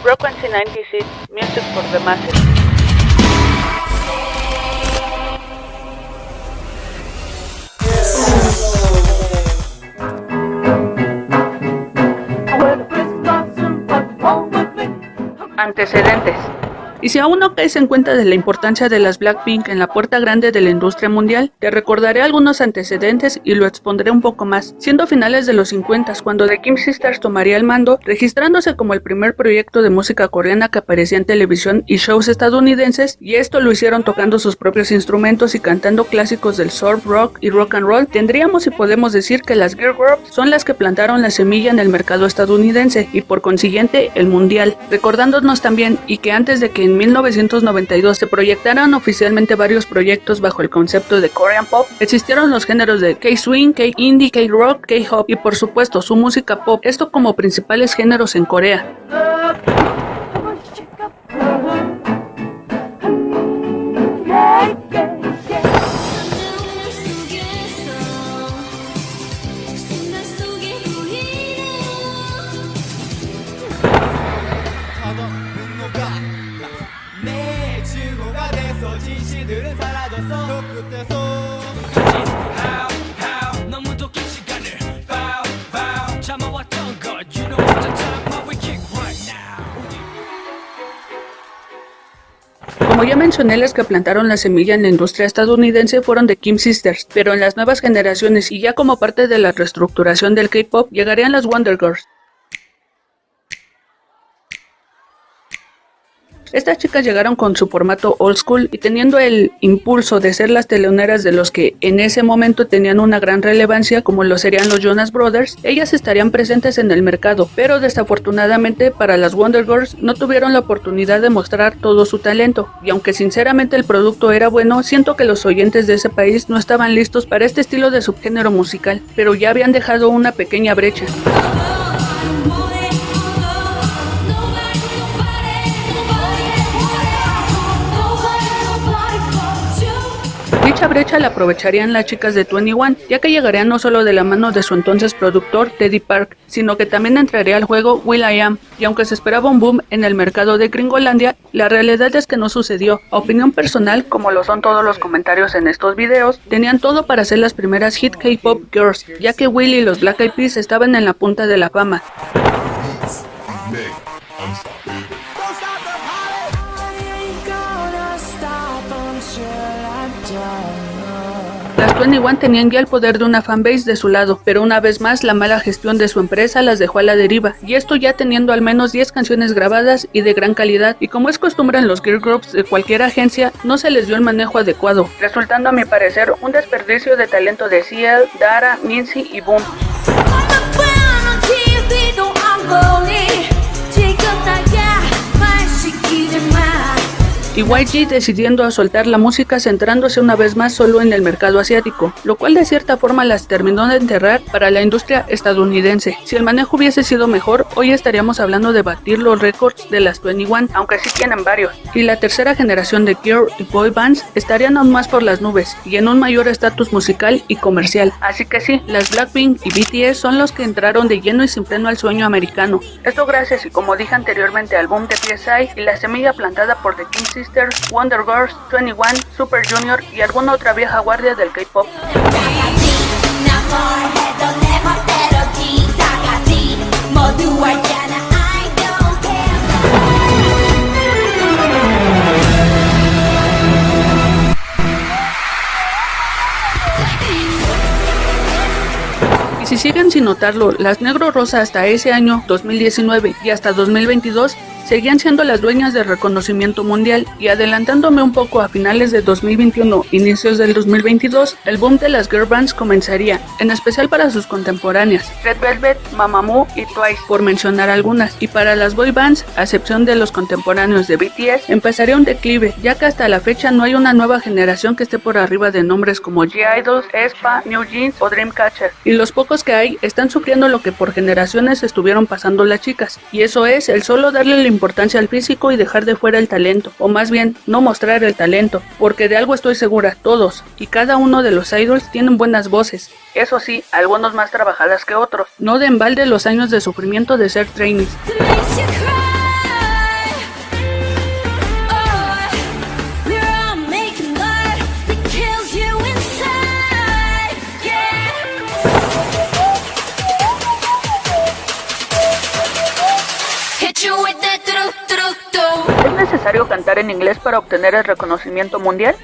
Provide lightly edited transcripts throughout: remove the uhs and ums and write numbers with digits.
Frequency 96, Music for the Masses. Antecedentes. Y si aún no caes en cuenta de la importancia de las Blackpink en la puerta grande de la industria mundial, te recordaré algunos antecedentes y lo expondré un poco más. Siendo finales de los 50, cuando The Kim Sisters tomaría el mando, registrándose como el primer proyecto de música coreana que aparecía en televisión y shows estadounidenses, y esto lo hicieron tocando sus propios instrumentos y cantando clásicos del surf, rock y rock and roll, tendríamos y podemos decir que las girl groups son las que plantaron la semilla en el mercado estadounidense y por consiguiente el mundial, recordándonos también y que antes de que en 1992 se proyectaran oficialmente varios proyectos bajo el concepto de Korean Pop, existieron los géneros de K-Swing, K-Indie, K-Rock, K-Hop y por supuesto su música pop, esto como principales géneros en Corea. Como ya mencioné, las que plantaron la semilla en la industria estadounidense fueron The Kim Sisters, pero en las nuevas generaciones y ya como parte de la reestructuración del K-pop llegarían las Wonder Girls. Estas chicas llegaron con su formato old school y teniendo el impulso de ser las teloneras de los que en ese momento tenían una gran relevancia como lo serían los Jonas Brothers, ellas estarían presentes en el mercado, pero desafortunadamente para las Wonder Girls no tuvieron la oportunidad de mostrar todo su talento, y aunque sinceramente el producto era bueno, siento que los oyentes de ese país no estaban listos para este estilo de subgénero musical, pero ya habían dejado una pequeña brecha. Dicha brecha la aprovecharían las chicas de 21, ya que llegarían no solo de la mano de su entonces productor Teddy Park, sino que también entraría al juego will.i.am, y aunque se esperaba un boom en el mercado de Gringolandia, la realidad es que no sucedió. A opinión personal, como lo son todos los comentarios en estos videos, tenían todo para ser las primeras hit K-pop girls, ya que Will y los Black Eyed Peas estaban en la punta de la fama. Las 21 tenían ya el poder de una fanbase de su lado, pero una vez más la mala gestión de su empresa las dejó a la deriva, y esto ya teniendo al menos 10 canciones grabadas y de gran calidad, y como es costumbre en los girl groups de cualquier agencia, no se les dio el manejo adecuado, resultando a mi parecer un desperdicio de talento de CL, Dara, Minzy y Boom. Y YG decidiendo a soltar la música centrándose una vez más solo en el mercado asiático, lo cual de cierta forma las terminó de enterrar para la industria estadounidense. Si el manejo hubiese sido mejor, hoy estaríamos hablando de batir los récords de las 21, aunque sí tienen varios. Y la tercera generación de girl y boy bands estarían aún más por las nubes y en un mayor estatus musical y comercial. Así que sí, las Blackpink y BTS son los que entraron de lleno y sin freno al sueño americano. Esto gracias y como dije anteriormente al boom de PSI y la semilla plantada por The Kim Sisters, Wonder Girls, 21, Super Junior y alguna otra vieja guardia del K-pop. Y si siguen sin notarlo, las Negro Rosa hasta ese año 2019 y hasta 2022 seguían siendo las dueñas del reconocimiento mundial, y adelantándome un poco a finales de 2021, inicios del 2022, el boom de las girl bands comenzaría, en especial para sus contemporáneas, Red Velvet, Mamamoo y Twice, por mencionar algunas, y para las boy bands, a excepción de los contemporáneos de BTS, empezaría un declive, ya que hasta la fecha no hay una nueva generación que esté por arriba de nombres como G-Idols, aespa, New Jeans o Dreamcatcher, y los pocos que hay están sufriendo lo que por generaciones estuvieron pasando las chicas, y eso es el solo darle la importancia al físico y dejar de fuera el talento, o más bien no mostrar el talento, porque de algo estoy segura, todos y cada uno de los idols tienen buenas voces, eso sí, algunos más trabajadas que otros, no de embalde los años de sufrimiento de ser trainees. necesario cantar en inglés para obtener el reconocimiento mundial?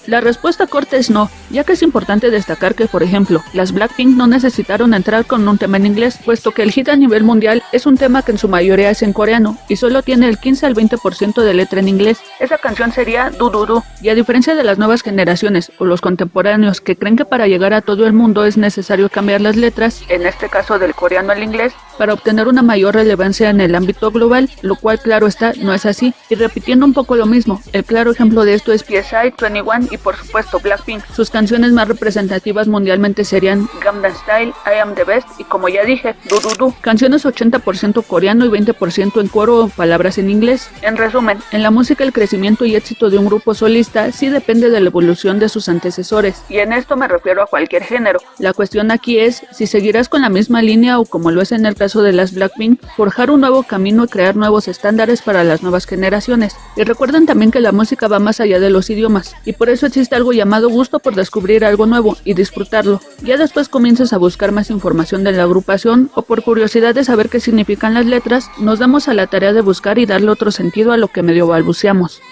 La respuesta corta es no, ya que es importante destacar que, por ejemplo, las Blackpink no necesitaron entrar con un tema en inglés, puesto que el hit a nivel mundial es un tema que en su mayoría es en coreano y solo tiene el 15 al 20% de letra en inglés. Esa canción sería Du Du Du, y a diferencia de las nuevas generaciones o los contemporáneos que creen que para llegar a todo el mundo es necesario cambiar las letras, en este caso del coreano al inglés, para obtener una mayor relevancia en el ámbito global, lo cual claro está, no es así. Y repitiendo un poco lo mismo, el claro ejemplo de esto es PSI, 21 y por supuesto Blackpink. Sus canciones más representativas mundialmente serían Gangnam Style, I Am The Best y como ya dije, Du Du Du. Canciones 80% coreano y 20% en coro o palabras en inglés. En resumen, en la música el crecimiento y éxito de un grupo solista sí depende de la evolución de sus antecesores. Y en esto me refiero a cualquier género. La cuestión aquí es si seguirás con la misma línea o como lo es en el caso de las Blackpink, forjar un nuevo camino y crear nuevos estándares para las nuevas generaciones. Y recuerden también que la música va más allá de los idiomas, y por eso existe algo llamado gusto por descubrir algo nuevo y disfrutarlo. Ya después comienzas a buscar más información de la agrupación o por curiosidad de saber qué significan las letras, nos damos a la tarea de buscar y darle otro sentido a lo que medio balbuceamos.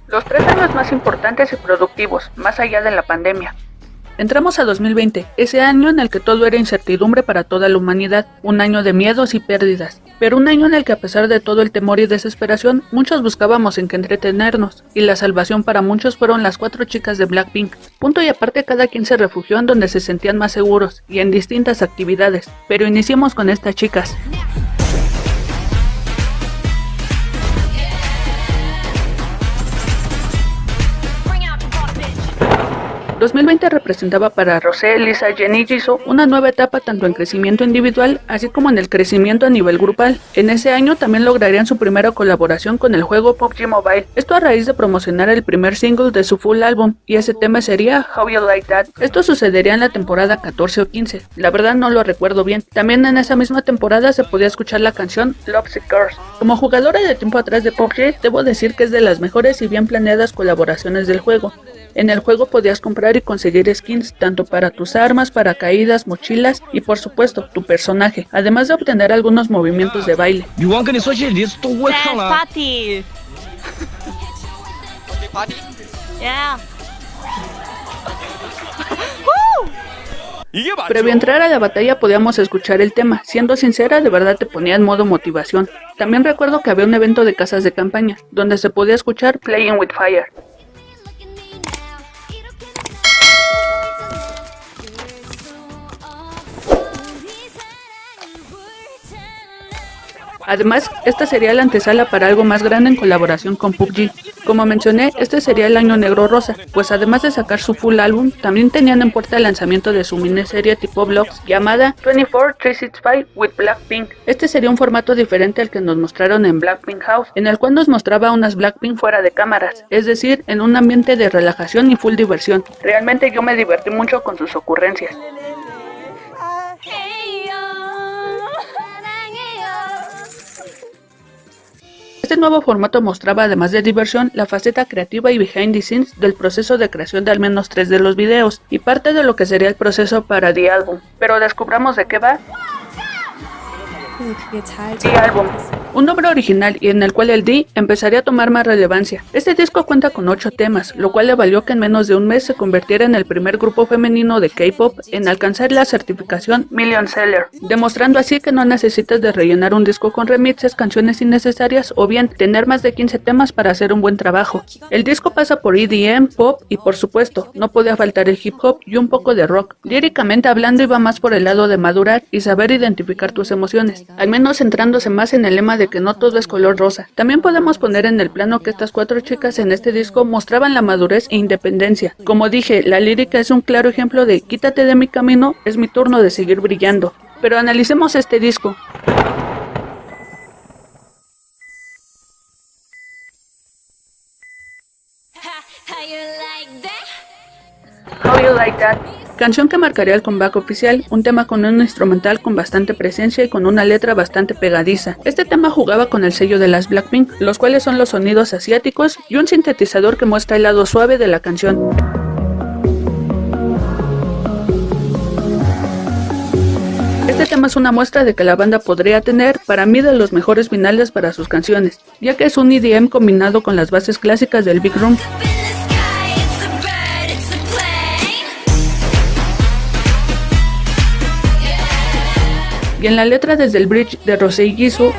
Los 3 años más importantes y productivos, más allá de la pandemia. Entramos a 2020, ese año en el que todo era incertidumbre para toda la humanidad, un año de miedos y pérdidas, pero un año en el que a pesar de todo el temor y desesperación, muchos buscábamos en qué entretenernos, y la salvación para muchos fueron las 4 chicas de Blackpink. Punto y aparte, cada quien se refugió en donde se sentían más seguros, y en distintas actividades, pero iniciemos con estas chicas. 2020 representaba para Rosé, Lisa, Jennie y Jisoo una nueva etapa tanto en crecimiento individual así como en el crecimiento a nivel grupal. En ese año también lograrían su primera colaboración con el juego PUBG Mobile, esto a raíz de promocionar el primer single de su full álbum, y ese tema sería How You Like That. Esto sucedería en la temporada 14 o 15, la verdad no lo recuerdo bien. También en esa misma temporada se podía escuchar la canción Lovesick Girls. Como jugadora de tiempo atrás de PUBG, debo decir que es de las mejores y bien planeadas colaboraciones del juego. En el juego podías comprar y conseguir skins tanto para tus armas, paracaídas, mochilas y por supuesto tu personaje, además de obtener algunos movimientos de baile. Party. Yeah. Previo a entrar a la batalla podíamos escuchar el tema, siendo sincera de verdad te ponía en modo motivación. También recuerdo que había un evento de casas de campaña, donde se podía escuchar Playing with Fire. Además, esta sería la antesala para algo más grande en colaboración con PUBG. Como mencioné, este sería el año negro rosa, pues además de sacar su full álbum, también tenían en puerta el lanzamiento de su miniserie tipo vlogs llamada 24365 with Blackpink. Este sería un formato diferente al que nos mostraron en Blackpink House, en el cual nos mostraba unas Blackpink fuera de cámaras, es decir, en un ambiente de relajación y full diversión. Realmente yo me divertí mucho con sus ocurrencias. Este nuevo formato mostraba, además de diversión, la faceta creativa y behind the scenes del proceso de creación de al menos 3 de los videos, y parte de lo que sería el proceso para The Album. Pero descubramos de qué va. The Album, un nombre original y en el cual el D empezaría a tomar más relevancia. Este disco cuenta con 8 temas, lo cual le valió que en menos de un mes se convirtiera en el primer grupo femenino de K-pop en alcanzar la certificación Million Seller, demostrando así que no necesitas de rellenar un disco con remixes, canciones innecesarias o bien tener más de 15 temas para hacer un buen trabajo. El disco pasa por EDM, pop y por supuesto, no podía faltar el hip hop y un poco de rock. Líricamente hablando iba más por el lado de madurar y saber identificar tus emociones, al menos centrándose más en el lema de que no todo es color rosa. También podemos poner en el plano que estas 4 chicas en este disco mostraban la madurez e independencia. Como dije, la lírica es un claro ejemplo de quítate de mi camino, es mi turno de seguir brillando. Pero analicemos este disco. How You Like That canción que marcaría el comeback oficial, un tema con un instrumental con bastante presencia y con una letra bastante pegadiza. Este tema jugaba con el sello de las Blackpink, los cuales son los sonidos asiáticos y un sintetizador que muestra el lado suave de la canción. Este tema es una muestra de que la banda podría tener, para mí, de los mejores finales para sus canciones, ya que es un EDM combinado con las bases clásicas del Big Room. Y en la letra, desde el bridge de Rosé y Jisoo,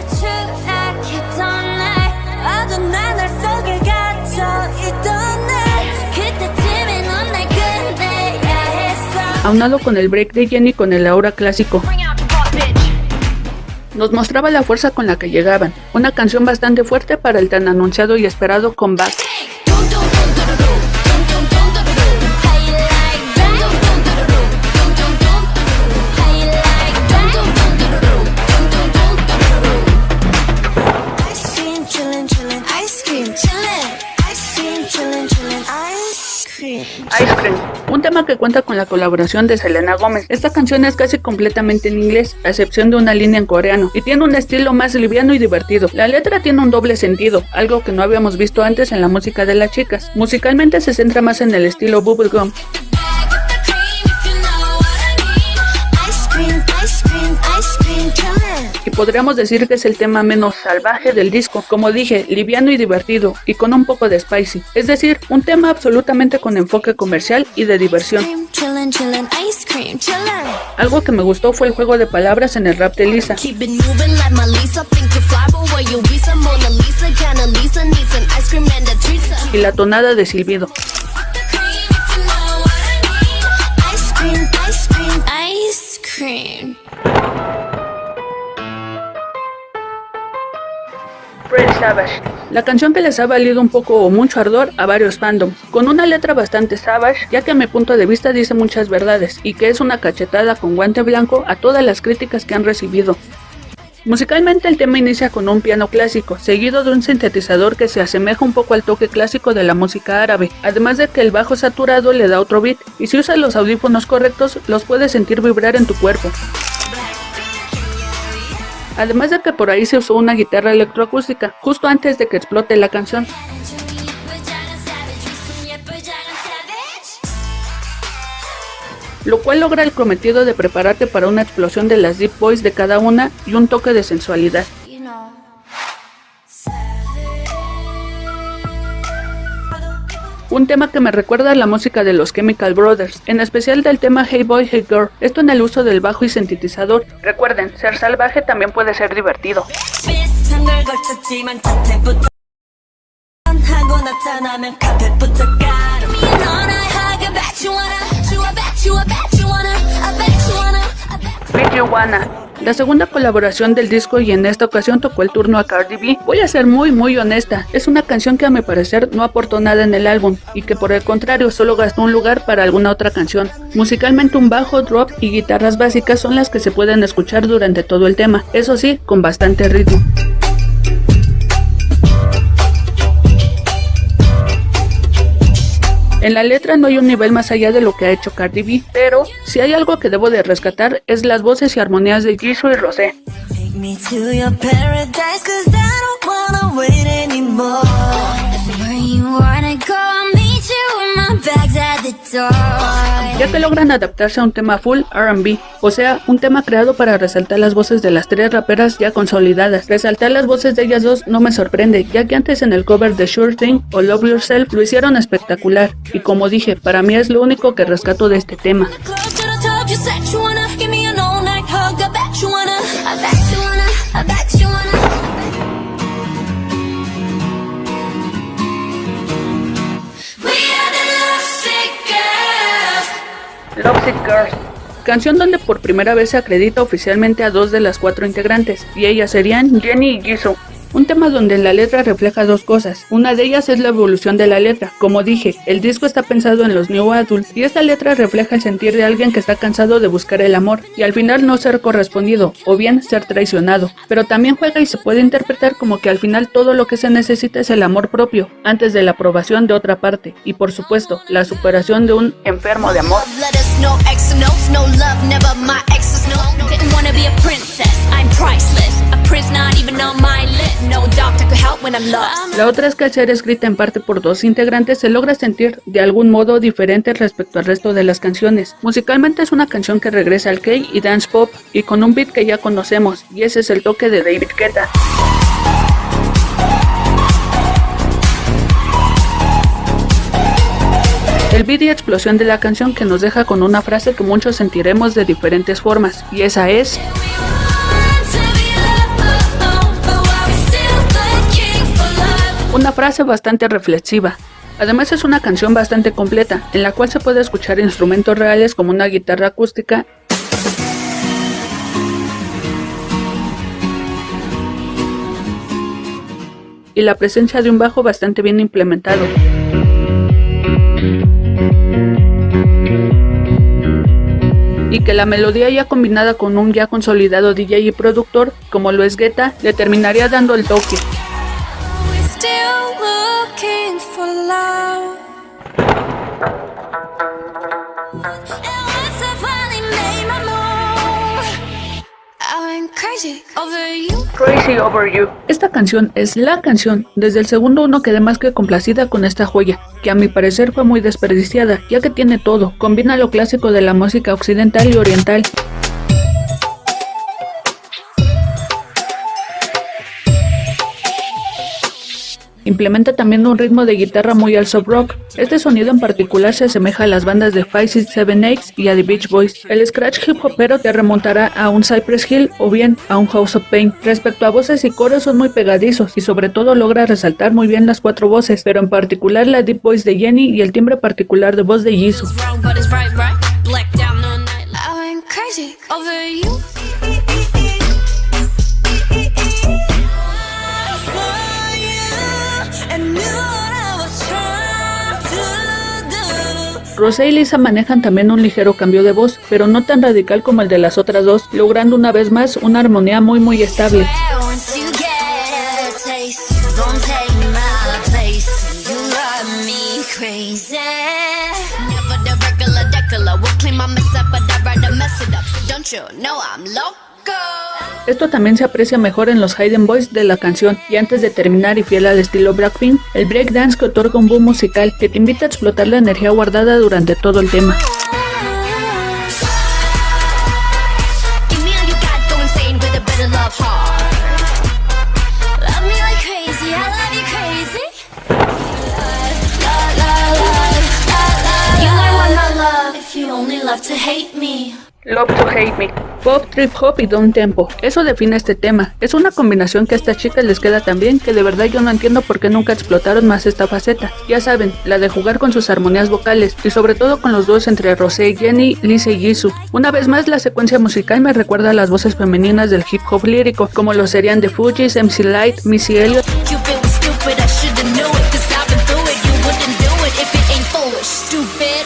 aunado con el break de Jennie con el aura clásico, nos mostraba la fuerza con la que llegaban, una canción bastante fuerte para el tan anunciado y esperado comeback. Ice Cream, un tema que cuenta con la colaboración de Selena Gomez. Esta canción es casi completamente en inglés, a excepción de una línea en coreano, y tiene un estilo más liviano y divertido. La letra tiene un doble sentido, algo que no habíamos visto antes en la música de las chicas. Musicalmente se centra más en el estilo bubblegum. Y podríamos decir que es el tema menos salvaje del disco, como dije, liviano y divertido, y con un poco de spicy, es decir, un tema absolutamente con enfoque comercial y de diversión. Algo que me gustó fue el juego de palabras en el rap de Lisa y la tonada de silbido. Savage, la canción que les ha valido un poco o mucho ardor a varios fandoms, con una letra bastante savage, ya que a mi punto de vista dice muchas verdades, y que es una cachetada con guante blanco a todas las críticas que han recibido. Musicalmente el tema inicia con un piano clásico, seguido de un sintetizador que se asemeja un poco al toque clásico de la música árabe, además de que el bajo saturado le da otro beat, y si usas los audífonos correctos, los puedes sentir vibrar en tu cuerpo. Además de que por ahí se usó una guitarra electroacústica, justo antes de que explote la canción. Lo cual logra el cometido de prepararte para una explosión de las deep voice de cada una y un toque de sensualidad. Un tema que me recuerda a la música de los Chemical Brothers, en especial del tema Hey Boy, Hey Girl, esto en el uso del bajo y sintetizador. Recuerden, ser salvaje también puede ser divertido. Bet You Wanna, la segunda colaboración del disco, y en esta ocasión tocó el turno a Cardi B. Voy a ser muy honesta, es una canción que a mi parecer no aportó nada en el álbum, y que por el contrario solo gastó un lugar para alguna otra canción. Musicalmente un bajo, drop y guitarras básicas son las que se pueden escuchar durante todo el tema, eso sí, con bastante ritmo. En la letra no hay un nivel más allá de lo que ha hecho Cardi B, pero si hay algo que debo de rescatar es las voces y armonías de Jisoo y Rosé. Ya que logran adaptarse a un tema full R&B, o sea, un tema creado para resaltar las voces de las tres raperas ya consolidadas. Resaltar las voces de ellas dos no me sorprende, ya que antes en el cover de Sure Thing o Love Yourself lo hicieron espectacular, y como dije, para mí es lo único que rescato de este tema. Lovesick Girls, canción donde por primera vez se acredita oficialmente a dos de las cuatro integrantes, y ellas serían Jennie y Jisoo. un tema donde la letra refleja dos cosas. Una de ellas es la evolución de la letra. Como dije, el disco está pensado en los new adults y esta letra refleja el sentir de alguien que está cansado de buscar el amor y al final no ser correspondido o bien ser traicionado, pero también juega y se puede interpretar como que al final todo lo que se necesita es el amor propio antes de la aprobación de otra parte y por supuesto la superación de un enfermo de amor. La otra es que al ser escrita en parte por dos integrantes se logra sentir de algún modo diferente respecto al resto de las canciones. Musicalmente es una canción que regresa al kei y dance pop y con un beat que ya conocemos y ese es el toque de David Guetta. El beat y explosión de la canción que nos deja con una frase que muchos sentiremos de diferentes formas y esa es: una frase bastante reflexiva. Además es una canción bastante completa, en la cual se puede escuchar instrumentos reales como una guitarra acústica y la presencia de un bajo bastante bien implementado. Y que la melodía ya combinada con un ya consolidado DJ y productor, como lo es Guetta, le terminaría dando el toque. Crazy Over You. Esta canción es la canción desde el segundo uno quedé más que complacida con esta joya, que a mi parecer fue muy desperdiciada, ya que tiene todo, combina lo clásico de la música occidental y oriental. Implementa también un ritmo de guitarra muy al soft rock. Este sonido en particular se asemeja a las bandas de 5-6-7-8 y a The Beach Boys. El scratch hip hopero te remontará a un Cypress Hill o bien a un House of Pain. Respecto a voces y coros son muy pegadizos y sobre todo logra resaltar muy bien las cuatro voces, pero en particular la deep voice de Jennie y el timbre particular de voz de Jisoo. Rosé y Lisa manejan también un ligero cambio de voz, pero no tan radical como el de las otras dos, logrando una vez más una armonía muy estable. Esto también se aprecia mejor en los hidden voice de la canción, y antes de terminar y fiel al estilo Blackpink, el breakdance que otorga un boom musical que te invita a explotar la energía guardada durante todo el tema. Love to Hate Me, pop, trip hop y down tempo. Eso define este tema. Es una combinación que a estas chicas les queda tan bien que de verdad yo no entiendo por qué nunca explotaron más esta faceta. Ya saben, la de jugar con sus armonías vocales y sobre todo con los dúos entre Rosé y Jennie, Lisa y Jisoo. Una vez más la secuencia musical me recuerda a las voces femeninas del hip hop lírico, como lo serían The Fugees, MC Lyte, Missy Elliott.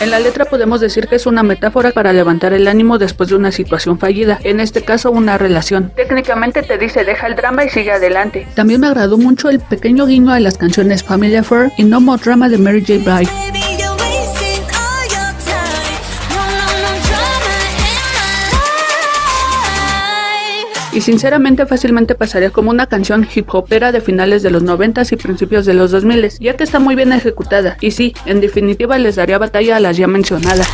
En la letra podemos decir que es una metáfora para levantar el ánimo después de una situación fallida, en este caso una relación. Técnicamente te dice deja el drama y sigue adelante. También me agradó mucho el pequeño guiño a las canciones Family Affair y No More Drama de Mary J. Blige. Y sinceramente fácilmente pasaría como una canción hip hopera de finales de los 90s y principios de los 2000s, ya que está muy bien ejecutada, y sí, en definitiva les daría batalla a las ya mencionadas.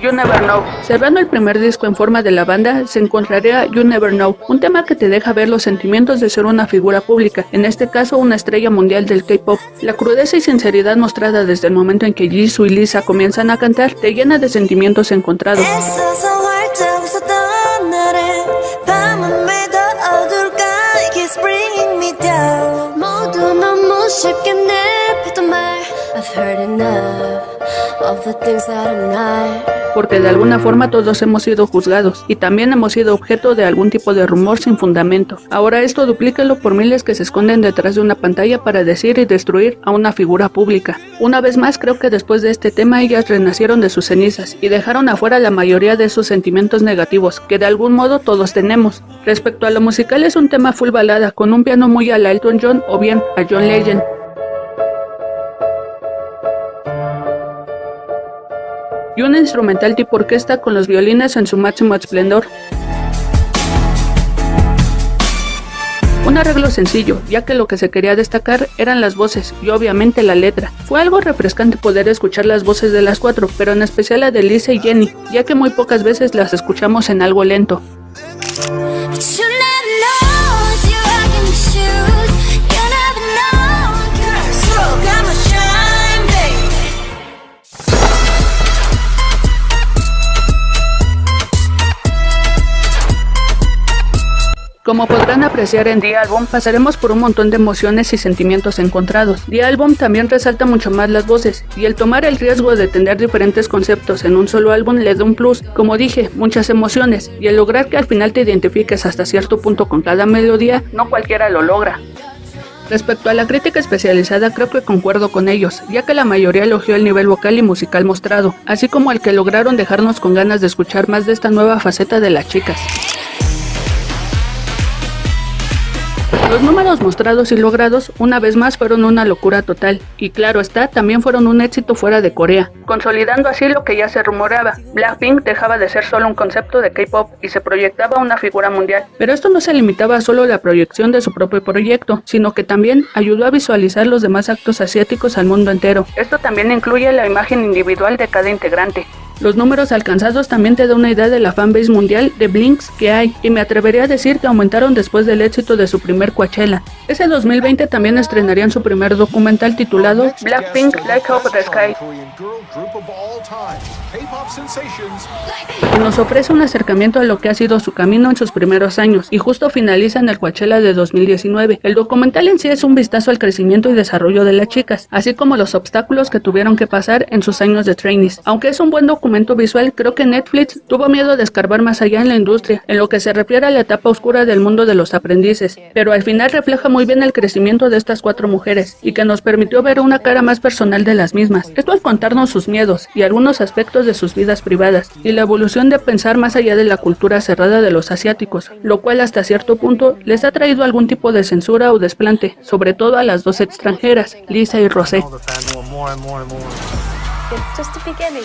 You Never Know. Cerrando el primer disco en forma de la banda, se encontraría You Never Know, un tema que te deja ver los sentimientos de ser una figura pública, en este caso una estrella mundial del K-pop. La crudeza y sinceridad mostrada desde el momento en que Jisoo y Lisa comienzan a cantar te llena de sentimientos encontrados. Porque de alguna forma todos hemos sido juzgados y también hemos sido objeto de algún tipo de rumor sin fundamento. Ahora esto duplícalo por miles que se esconden detrás de una pantalla para decir y destruir a una figura pública. Una vez más creo que después de este tema ellas renacieron de sus cenizas y dejaron afuera la mayoría de esos sentimientos negativos que de algún modo todos tenemos. Respecto a lo musical es un tema full balada con un piano muy a la Elton John o bien a John Legend. Y una instrumental tipo orquesta con los violines en su máximo esplendor. Un arreglo sencillo, ya que lo que se quería destacar eran las voces y obviamente la letra. Fue algo refrescante poder escuchar las voces de las cuatro, pero en especial la de Lisa y Jenny, ya que muy pocas veces las escuchamos en algo lento. Como podrán apreciar en The Album, pasaremos por un montón de emociones y sentimientos encontrados. The Album también resalta mucho más las voces, y el tomar el riesgo de tener diferentes conceptos en un solo álbum le da un plus, como dije, muchas emociones, y el lograr que al final te identifiques hasta cierto punto con cada melodía, no cualquiera lo logra. Respecto a la crítica especializada creo que concuerdo con ellos, ya que la mayoría elogió el nivel vocal y musical mostrado, así como el que lograron dejarnos con ganas de escuchar más de esta nueva faceta de las chicas. Los números mostrados y logrados una vez más fueron una locura total, y claro está, también fueron un éxito fuera de Corea, consolidando así lo que ya se rumoreaba. Blackpink dejaba de ser solo un concepto de K-pop y se proyectaba una figura mundial, pero esto no se limitaba a solo la proyección de su propio proyecto, sino que también ayudó a visualizar los demás actos asiáticos al mundo entero. Esto también incluye la imagen individual de cada integrante. Los números alcanzados también te dan una idea de la fanbase mundial de Blinks que hay, y me atrevería a decir que aumentaron después del éxito de su primer Coachella. Ese 2020 también estrenarían su primer documental titulado Blackpink Light Up the Sky, y nos ofrece un acercamiento a lo que ha sido su camino en sus primeros años, y justo finaliza en el Coachella de 2019. El documental en sí es un vistazo al crecimiento y desarrollo de las chicas, así como los obstáculos que tuvieron que pasar en sus años de trainees. Aunque es un buen documento visual, creo que Netflix tuvo miedo de escarbar más allá en la industria, en lo que se refiere a la etapa oscura del mundo de los aprendices, pero al final refleja muy bien el crecimiento de estas cuatro mujeres, y que nos permitió ver una cara más personal de las mismas. Esto al contarnos sus miedos y algunos aspectos de sus vidas privadas, y la evolución de pensar más allá de la cultura cerrada de los asiáticos, lo cual hasta cierto punto les ha traído algún tipo de censura o desplante, sobre todo a las dos extranjeras, Lisa y Rosé. It's just a beginning.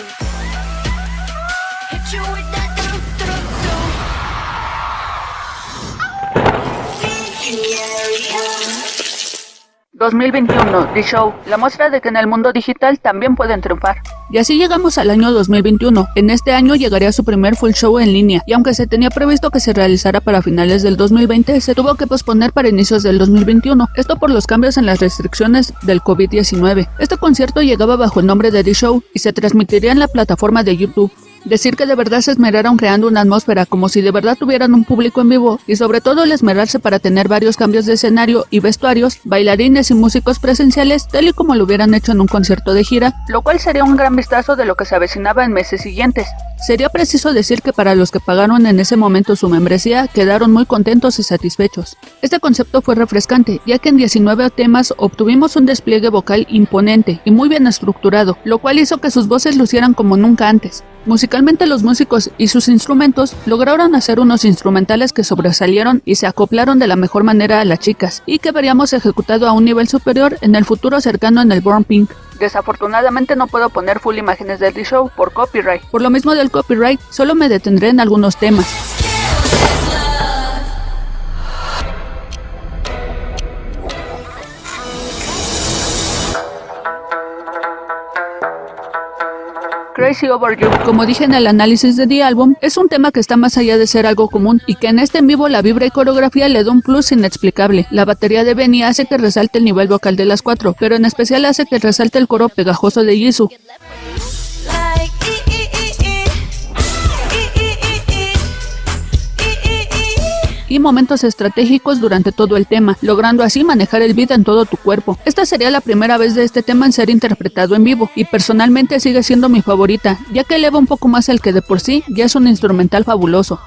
2021, The Show, la muestra de que en el mundo digital también pueden triunfar. Y así llegamos al año 2021. En este año llegaría su primer full show en línea, y aunque se tenía previsto que se realizara para finales del 2020, se tuvo que posponer para inicios del 2021, esto por los cambios en las restricciones del COVID-19. Este concierto llegaba bajo el nombre de The Show y se transmitiría en la plataforma de YouTube. Decir que de verdad se esmeraron creando una atmósfera como si de verdad tuvieran un público en vivo, y sobre todo el esmerarse para tener varios cambios de escenario y vestuarios, bailarines y músicos presenciales tal y como lo hubieran hecho en un concierto de gira, lo cual sería un gran vistazo de lo que se avecinaba en meses siguientes. Sería preciso decir que para los que pagaron en ese momento su membresía, quedaron muy contentos y satisfechos. Este concepto fue refrescante, ya que en 19 temas obtuvimos un despliegue vocal imponente y muy bien estructurado, lo cual hizo que sus voces lucieran como nunca antes. Musicalmente los músicos y sus instrumentos lograron hacer unos instrumentales que sobresalieron y se acoplaron de la mejor manera a las chicas, y que veríamos ejecutado a un nivel superior en el futuro cercano en el Born Pink. Desafortunadamente no puedo poner full imágenes del The Show por copyright. Por lo mismo del copyright, solo me detendré en algunos temas. Crazy Over You, como dije en el análisis de The Album, es un tema que está más allá de ser algo común, y que en este en vivo la vibra y coreografía le da un plus inexplicable. La batería de Benny hace que resalte el nivel vocal de las cuatro, pero en especial hace que resalte el coro pegajoso de Jisoo. y momentos estratégicos durante todo el tema, logrando así manejar el beat en todo tu cuerpo. Esta sería la primera vez de este tema en ser interpretado en vivo, y personalmente sigue siendo mi favorita, ya que eleva un poco más el que de por sí ya es un instrumental fabuloso.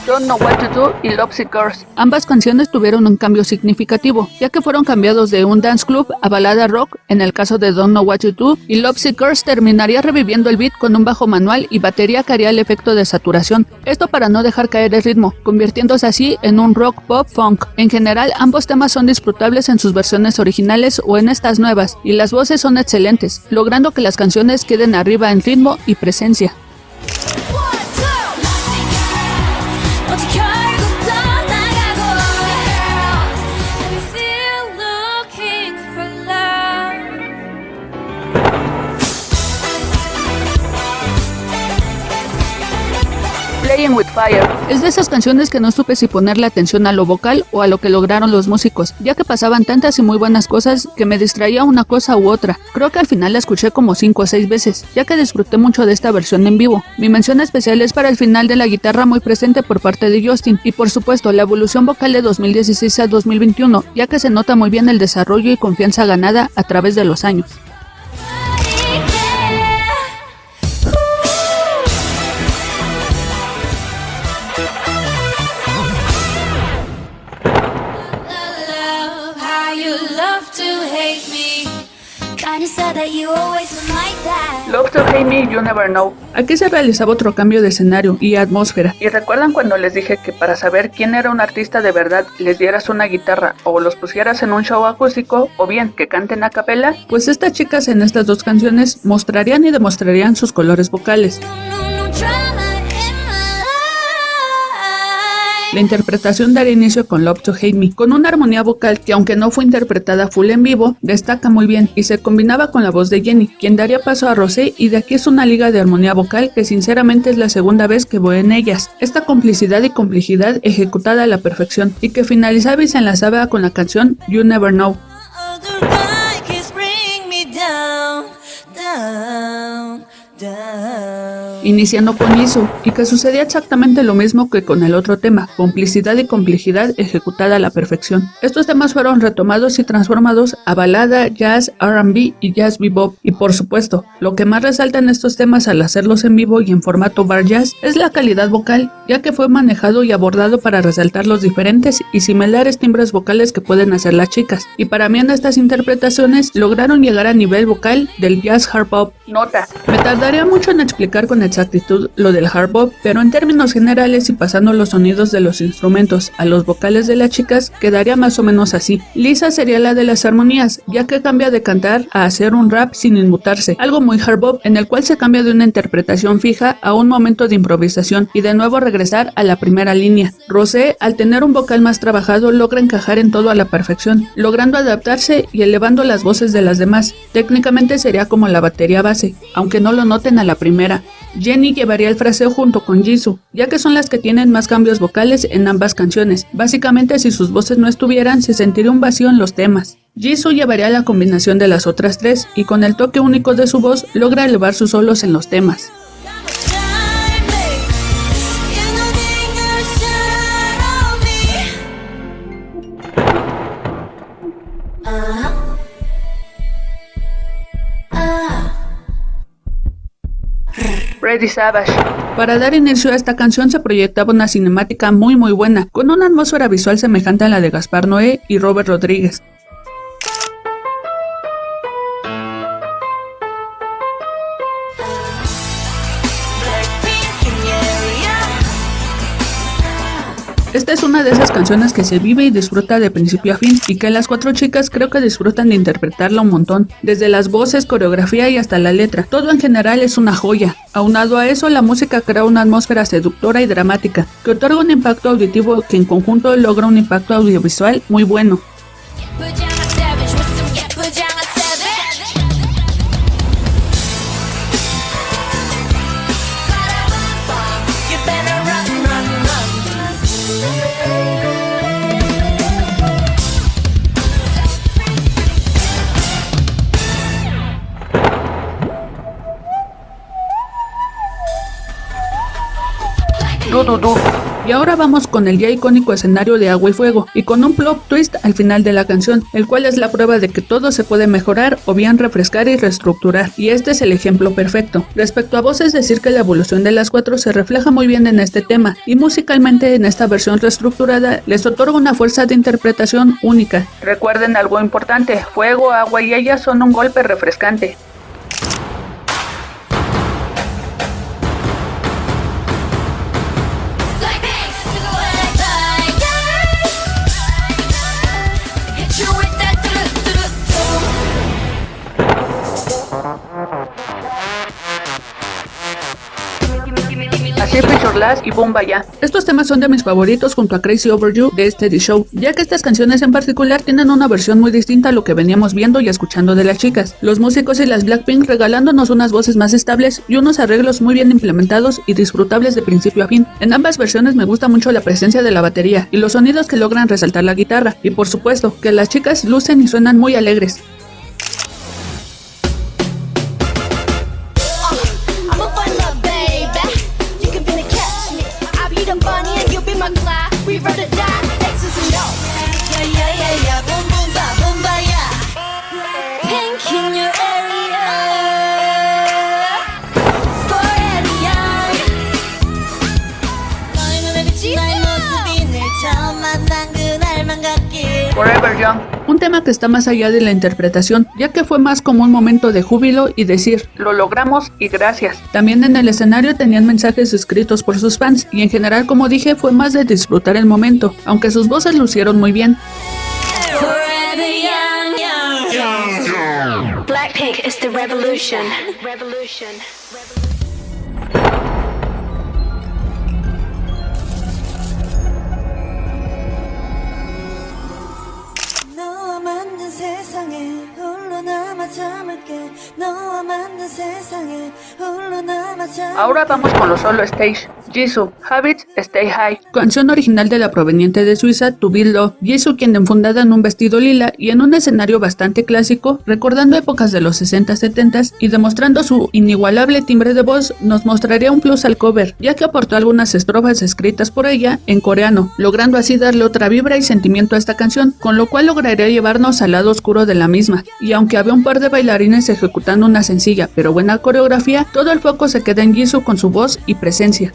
Don't Know What to Do y Lovesick Girls. Ambas canciones tuvieron un cambio significativo, ya que fueron cambiados de un dance club a balada rock en el caso de Don't Know What to Do, y Lovesick Girls terminaría reviviendo el beat con un bajo manual y batería que haría el efecto de saturación, esto para no dejar caer el ritmo, convirtiéndose así en un rock pop funk. En general, ambos temas son disfrutables en sus versiones originales o en estas nuevas, y las voces son excelentes, logrando que las canciones queden arriba en ritmo y presencia. Playing with Fire es de esas canciones que no supe si ponerle atención a lo vocal o a lo que lograron los músicos, ya que pasaban tantas y muy buenas cosas que me distraía una cosa u otra. Creo que al final la escuché como 5 o 6 veces, ya que disfruté mucho de esta versión en vivo. Mi mención especial es para el final de la guitarra muy presente por parte de Justin, y por supuesto la evolución vocal de 2016 a 2021, ya que se nota muy bien el desarrollo y confianza ganada a través de los años. Love to Hate Me, You Never Know. Aquí se realizaba otro cambio de escenario y atmósfera. ¿Y recuerdan cuando les dije que para saber quién era un artista de verdad les dieras una guitarra o los pusieras en un show acústico o bien que canten a capela? Pues estas chicas en estas dos canciones mostrarían y demostrarían sus colores vocales. La interpretación dará inicio con Love to Hate Me, con una armonía vocal que, aunque no fue interpretada full en vivo, destaca muy bien y se combinaba con la voz de Jenny, quien daría paso a Rosé, y de aquí es una liga de armonía vocal que sinceramente es la segunda vez que veo en ellas. Esta complicidad y complejidad ejecutada a la perfección y que finalizaba y se enlazaba con la canción You Never Know. Iniciando con Jisoo, y que sucedía exactamente lo mismo que con el otro tema, complicidad y complejidad ejecutada a la perfección. Estos temas fueron retomados y transformados a balada, jazz, R&B y jazz bebop, y por supuesto, lo que más resalta en estos temas al hacerlos en vivo y en formato bar jazz es la calidad vocal, ya que fue manejado y abordado para resaltar los diferentes y similares timbres vocales que pueden hacer las chicas, y para mí en estas interpretaciones lograron llegar a nivel vocal del jazz hard bop. Nota: me tardaría mucho en explicar con exactitud lo del hard bop, pero en términos generales y pasando los sonidos de los instrumentos a los vocales de las chicas, quedaría más o menos así. Lisa sería la de las armonías, ya que cambia de cantar a hacer un rap sin inmutarse, algo muy hard bop en el cual se cambia de una interpretación fija a un momento de improvisación y de nuevo regresar a la primera línea. Rosé, al tener un vocal más trabajado, logra encajar en todo a la perfección, logrando adaptarse y elevando las voces de las demás. Técnicamente sería como la batería base, aunque no lo noten a la primera. Jenny llevaría el fraseo junto con Jisoo, ya que son las que tienen más cambios vocales en ambas canciones. Básicamente, si sus voces no estuvieran, se sentiría un vacío en los temas. Jisoo llevaría la combinación de las otras tres, y con el toque único de su voz, logra elevar sus solos en los temas. Freddy Savage. Para dar inicio a esta canción se proyectaba una cinemática muy buena, con una atmósfera visual semejante a la de Gaspar Noé y Robert Rodríguez. Esta es una de esas canciones que se vive y disfruta de principio a fin, y que las cuatro chicas creo que disfrutan de interpretarla un montón, desde las voces, coreografía y hasta la letra. Todo en general es una joya. Aunado a eso, la música crea una atmósfera seductora y dramática, que otorga un impacto auditivo que en conjunto logra un impacto audiovisual muy bueno. Y ahora vamos con el ya icónico escenario de Agua y Fuego, y con un plot twist al final de la canción, el cual es la prueba de que todo se puede mejorar o bien refrescar y reestructurar, y este es el ejemplo perfecto. Respecto a voz, es decir que la evolución de las cuatro se refleja muy bien en este tema, y musicalmente en esta versión reestructurada les otorga una fuerza de interpretación única. Recuerden algo importante, fuego, agua y ella son un golpe refrescante. Así Future Last y Bomba Ya. Estos temas son de mis favoritos junto a Crazy Over You de Steady Show, ya que estas canciones en particular tienen una versión muy distinta a lo que veníamos viendo y escuchando de las chicas. Los músicos y las Blackpink regalándonos unas voces más estables y unos arreglos muy bien implementados y disfrutables de principio a fin. En ambas versiones me gusta mucho la presencia de la batería y los sonidos que logran resaltar la guitarra, y por supuesto que las chicas lucen y suenan muy alegres. Forever Young, un tema que está más allá de la interpretación, ya que fue más como un momento de júbilo y decir, lo logramos y gracias. También en el escenario tenían mensajes escritos por sus fans, y en general, como dije, fue más de disfrutar el momento, aunque sus voces lucieron muy bien. Blackpink is the revolution. Ahora vamos con los solo stage. Jisoo, Habits, Stay High. Canción original de la proveniente de Suiza, To Be Love. Jisoo, quien enfundada en un vestido lila y en un escenario bastante clásico, recordando épocas de los 60, 70 y demostrando su inigualable timbre de voz, nos mostraría un plus al cover, ya que aportó algunas estrofas escritas por ella en coreano, logrando así darle otra vibra y sentimiento a esta canción, con lo cual lograría llevarnos al lado oscuro de la misma. Y aunque había un par de bailarines ejecutando una sencilla pero buena coreografía, todo el foco se queda en Jisoo con su voz y presencia.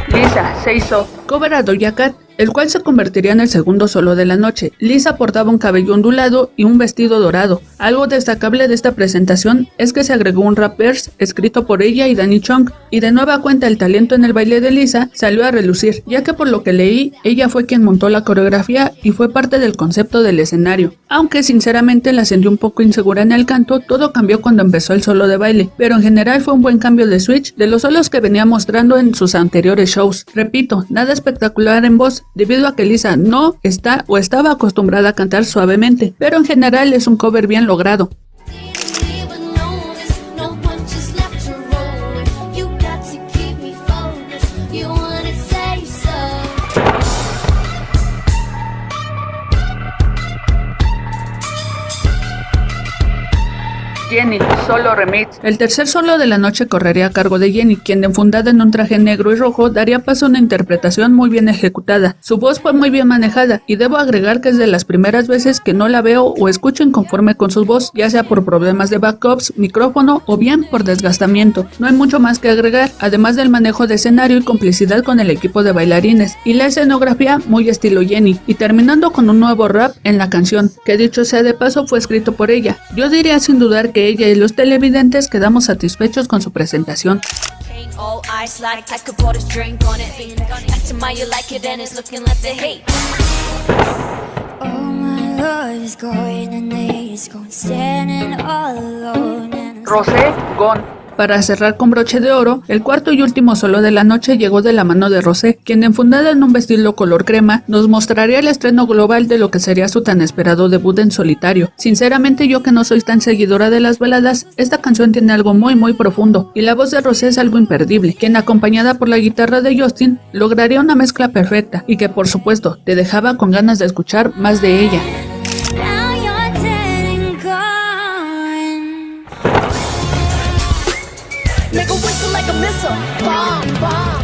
Lisa, Say So, cover a Doja Cat, el cual se convertiría en el segundo solo de la noche. Lisa portaba un cabello ondulado y un vestido dorado. Algo destacable de esta presentación es que se agregó un rap verse escrito por ella y Danny Chung, y de nueva cuenta el talento en el baile de Lisa salió a relucir, ya que por lo que leí, ella fue quien montó la coreografía y fue parte del concepto del escenario. Aunque sinceramente la sentí un poco insegura en el canto, todo cambió cuando empezó el solo de baile, pero en general fue un buen cambio de switch de los solos que venía mostrando en sus anteriores shows. Repito, nada espectacular en voz, debido a que Lisa no está o estaba acostumbrada a cantar suavemente, pero en general es un cover bien logrado. Jennie, solo remix. El tercer solo de la noche correría a cargo de Jennie, quien enfundada en un traje negro y rojo daría paso a una interpretación muy bien ejecutada. Su voz fue muy bien manejada, y debo agregar que es de las primeras veces que no la veo o escucho inconforme con su voz, ya sea por problemas de backups, micrófono o bien por desgastamiento. No hay mucho más que agregar, además del manejo de escenario y complicidad con el equipo de bailarines, y la escenografía muy estilo Jennie, y terminando con un nuevo rap en la canción, que dicho sea de paso fue escrito por ella. Yo diría sin dudar que ella y los televidentes quedamos satisfechos con su presentación. Rosé, Gone. Para cerrar con broche de oro, el cuarto y último solo de la noche llegó de la mano de Rosé, quien enfundada en un vestido color crema, nos mostraría el estreno global de lo que sería su tan esperado debut en solitario. Sinceramente, yo que no soy tan seguidora de las baladas, esta canción tiene algo muy profundo, y la voz de Rosé es algo imperdible, quien acompañada por la guitarra de Justin, lograría una mezcla perfecta, y que por supuesto, te dejaba con ganas de escuchar más de ella. Now you're dead and gone. Make a whistle like a missile. Bomb, bomb.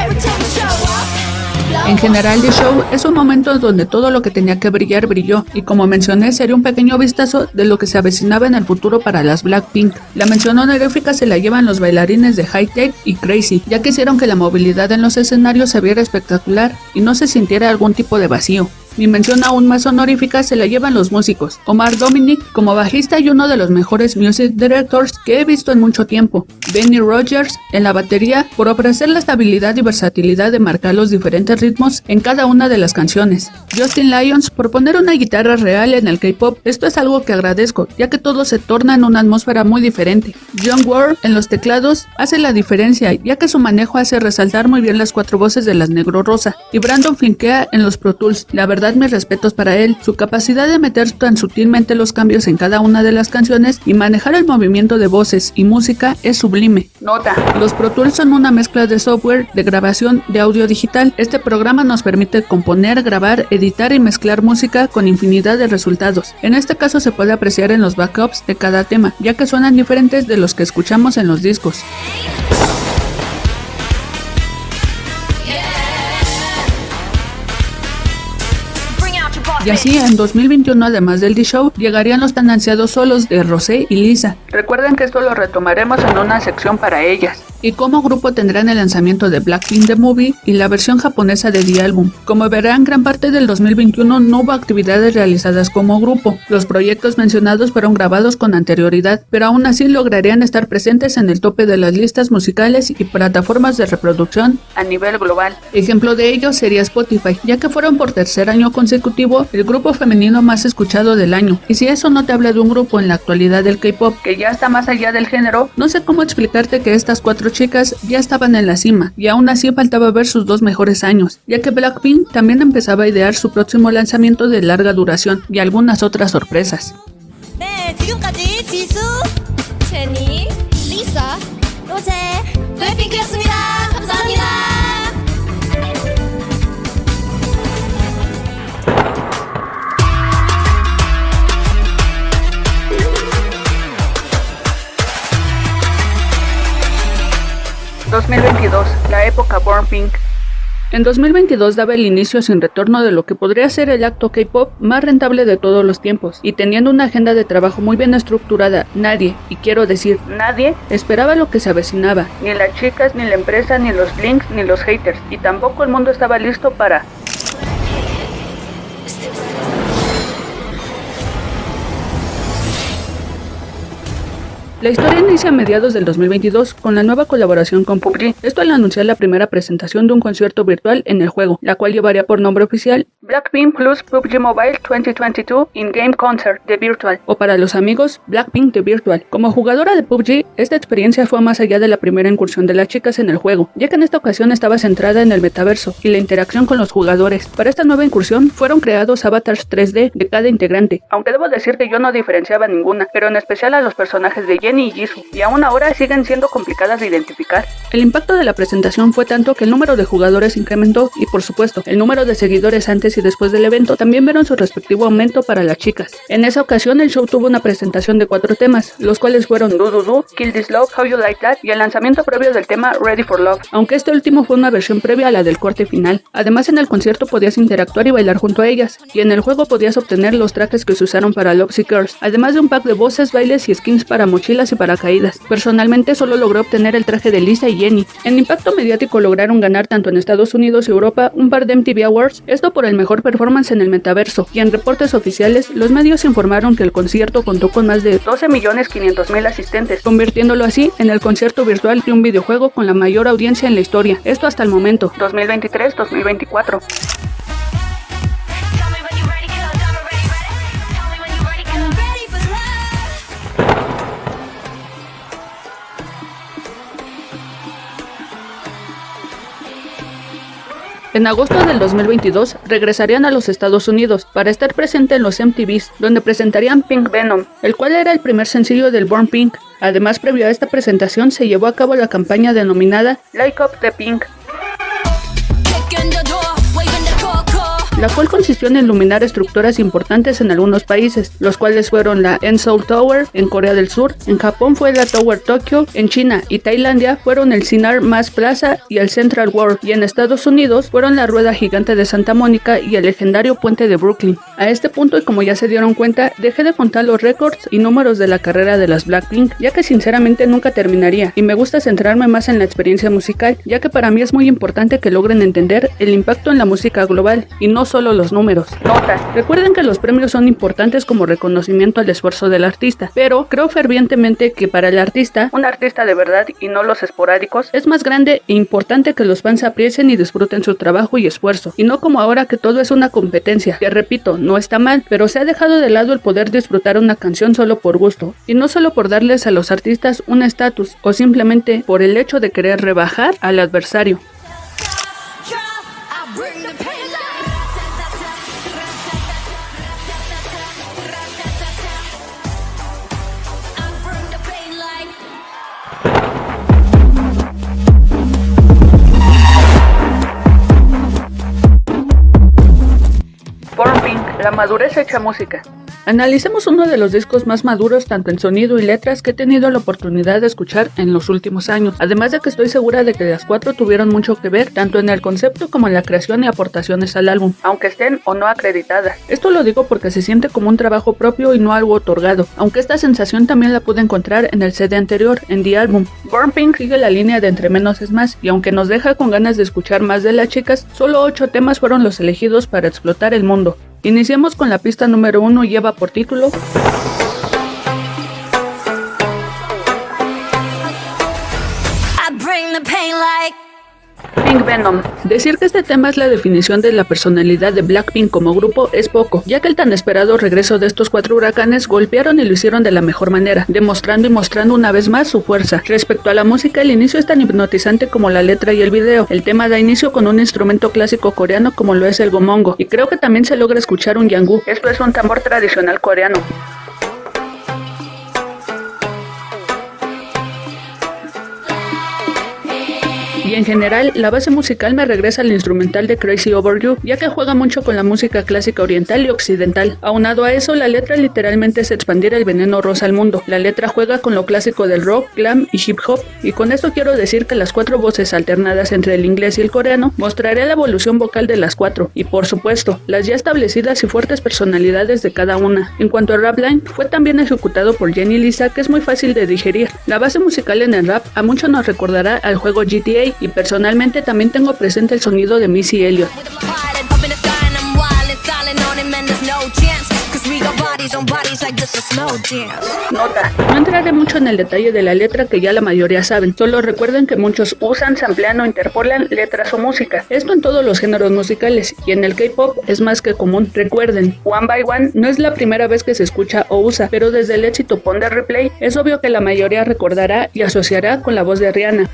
Every time you show up. En general, The Show es un momento donde todo lo que tenía que brillar brilló, y como mencioné, sería un pequeño vistazo de lo que se avecinaba en el futuro para las Blackpink. La mención honorífica se la llevan los bailarines de High-Tech y Crazy, ya que hicieron que la movilidad en los escenarios se viera espectacular y no se sintiera algún tipo de vacío. Mi mención aún más honorífica se la llevan los músicos. Omar Dominic como bajista y uno de los mejores music directors que he visto en mucho tiempo. Benny Rogers en la batería por ofrecer la estabilidad y versatilidad de marcar los diferentes ritmos en cada una de las canciones. Justin Lyons por poner una guitarra real en el K-pop. Esto es algo que agradezco, ya que todo se torna en una atmósfera muy diferente. John Ward en los teclados hace la diferencia, ya que su manejo hace resaltar muy bien las cuatro voces de las Negro Rosa. Y Brandon flinkea en los Pro Tools. La verdad, mis respetos para él. Su capacidad de meter tan sutilmente los cambios en cada una de las canciones y manejar el movimiento de voces y música es sublime. Nota: los Pro Tools son una mezcla de software de grabación de audio digital. Este programa nos permite componer, grabar, editar y mezclar música con infinidad de resultados. En este caso se puede apreciar en los backups de cada tema, ya que suenan diferentes de los que escuchamos en los discos. Y así, en 2021, además del D-Show, llegarían los tan ansiados solos de Rosé y Lisa. Recuerden que esto lo retomaremos en una sección para ellas. Y como grupo tendrán el lanzamiento de Blackpink The Movie y la versión japonesa de The Album. Como verán, gran parte del 2021 no hubo actividades realizadas como grupo. Los proyectos mencionados fueron grabados con anterioridad, pero aún así lograrían estar presentes en el tope de las listas musicales y plataformas de reproducción a nivel global. Ejemplo de ello sería Spotify, ya que fueron por tercer año consecutivo el grupo femenino más escuchado del año. Y si eso no te habla de un grupo en la actualidad del K-pop que ya está más allá del género, no sé cómo explicarte que estas cuatro chicas ya estaban en la cima, y aún así faltaba ver sus dos mejores años, ya que Blackpink también empezaba a idear su próximo lanzamiento de larga duración y algunas otras sorpresas. 네, 지금까지 지수, 제니, 리사, 로제, 블랙핑크였습니다. 감사합니다. ...2022, la época Born Pink. En 2022 daba el inicio sin retorno de lo que podría ser el acto K-pop más rentable de todos los tiempos, y teniendo una agenda de trabajo muy bien estructurada, nadie, y quiero decir nadie, esperaba lo que se avecinaba, ni las chicas, ni la empresa, ni los links, ni los haters, y tampoco el mundo estaba listo para... La historia inicia a mediados del 2022 con la nueva colaboración con PUBG. Esto al anunciar la primera presentación de un concierto virtual en el juego, la cual llevaría por nombre oficial Blackpink Plus PUBG Mobile 2022 In-Game Concert The Virtual, o para los amigos Blackpink The Virtual. Como jugadora de PUBG, esta experiencia fue más allá de la primera incursión de las chicas en el juego, ya que en esta ocasión estaba centrada en el metaverso y la interacción con los jugadores. Para esta nueva incursión fueron creados avatars 3D de cada integrante, aunque debo decir que yo no diferenciaba ninguna, pero en especial a los personajes de Jennie y Jisoo, y aún ahora siguen siendo complicadas de identificar. El impacto de la presentación fue tanto que el número de jugadores incrementó y, por supuesto, el número de seguidores antes y después del evento también vieron su respectivo aumento para las chicas. En esa ocasión el show tuvo una presentación de 4 temas, los cuales fueron Do Do Do, Kill This Love, How You Like That y el lanzamiento previo del tema Ready for Love, aunque este último fue una versión previa a la del corte final. Además, en el concierto podías interactuar y bailar junto a ellas, y en el juego podías obtener los trajes que se usaron para Lovesick Girls, además de un pack de voces, bailes y skins para mochilas y paracaídas. Personalmente solo logré obtener el traje de Lisa y Jennie. En impacto mediático lograron ganar tanto en Estados Unidos y Europa un par de MTV Awards, esto por el mejor performance en el metaverso, y en reportes oficiales los medios informaron que el concierto contó con más de 12.500.000 asistentes, convirtiéndolo así en el concierto virtual de un videojuego con la mayor audiencia en la historia, esto hasta el momento, 2023-2024. En agosto del 2022 regresarían a los Estados Unidos para estar presente en los MTVs, donde presentarían Pink Venom, el cual era el primer sencillo del Born Pink. Además, previo a esta presentación se llevó a cabo la campaña denominada Light Up the Pink, la cual consistió en iluminar estructuras importantes en algunos países, los cuales fueron la Seoul Tower en Corea del Sur, en Japón fue la Tower Tokyo, en China y Tailandia fueron el Sinar Mas Plaza y el Central World, y en Estados Unidos fueron la Rueda Gigante de Santa Mónica y el legendario Puente de Brooklyn. A este punto, y como ya se dieron cuenta, dejé de contar los récords y números de la carrera de las Blackpink, ya que sinceramente nunca terminaría, y me gusta centrarme más en la experiencia musical, ya que para mí es muy importante que logren entender el impacto en la música global, y no solo los números. Nota: recuerden que los premios son importantes como reconocimiento al esfuerzo del artista, pero creo fervientemente que para el artista, un artista de verdad y no los esporádicos, es más grande e importante que los fans aprecien y disfruten su trabajo y esfuerzo, y no como ahora que todo es una competencia, que repito, no está mal, pero se ha dejado de lado el poder disfrutar una canción solo por gusto, y no solo por darles a los artistas un estatus, o simplemente por el hecho de querer rebajar al adversario. Born Pink, la madurez hecha música. Analicemos uno de los discos más maduros tanto en sonido y letras que he tenido la oportunidad de escuchar en los últimos años, además de que estoy segura de que las cuatro tuvieron mucho que ver tanto en el concepto como en la creación y aportaciones al álbum, aunque estén o no acreditadas. Esto lo digo porque se siente como un trabajo propio y no algo otorgado, aunque esta sensación también la pude encontrar en el CD anterior, en The Album. Born Pink sigue la línea de entre menos es más, y aunque nos deja con ganas de escuchar más de las chicas, solo 8 temas fueron los elegidos para explotar el mundo. Iniciamos con la pista número 1, lleva por título Pink Venom. Decir que este tema es la definición de la personalidad de Blackpink como grupo es poco, ya que el tan esperado regreso de estos 4 huracanes golpearon y lo hicieron de la mejor manera, demostrando y mostrando una vez más su fuerza. Respecto a la música, el inicio es tan hipnotizante como la letra y el video. El tema da inicio con un instrumento clásico coreano como lo es el gomongo, y creo que también se logra escuchar un yangu. Esto es un tambor tradicional coreano. Y en general, la base musical me regresa al instrumental de Crazy Over You, ya que juega mucho con la música clásica oriental y occidental. Aunado a eso, la letra literalmente es expandir el veneno rosa al mundo. La letra juega con lo clásico del rock, glam y hip hop, y con esto quiero decir que las 4 voces alternadas entre el inglés y el coreano mostraré la evolución vocal de las 4, y por supuesto, las ya establecidas y fuertes personalidades de cada una. En cuanto al rap line, fue también ejecutado por Jenny Lisa, que es muy fácil de digerir. La base musical en el rap a muchos nos recordará al juego GTA, y personalmente también tengo presente el sonido de Missy Elliott. Nota: no entraré mucho en el detalle de la letra que ya la mayoría saben, solo recuerden que muchos usan, samplean o interpolan letras o música, esto en todos los géneros musicales, y en el K-pop es más que común. Recuerden, One by One no es la primera vez que se escucha o usa, pero desde el éxito Pon de Replay es obvio que la mayoría recordará y asociará con la voz de Rihanna.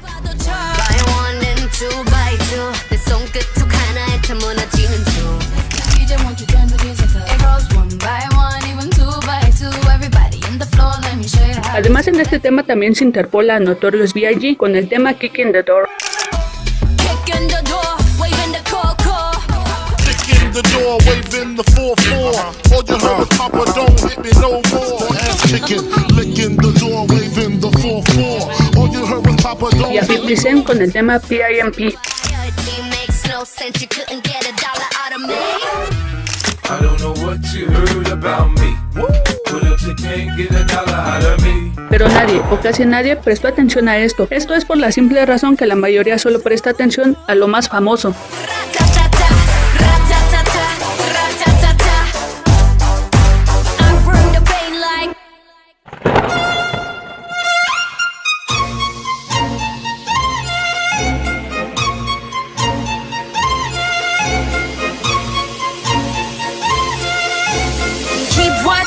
Además, en este tema también se interpola a Notorious B.I.G. con el tema Kicking the Door. Y a 50 Cent con el tema P.I.M.P. I don't know what you heard about me. Pero nadie, o casi nadie, prestó atención a esto. Esto es por la simple razón que la mayoría solo presta atención a lo más famoso.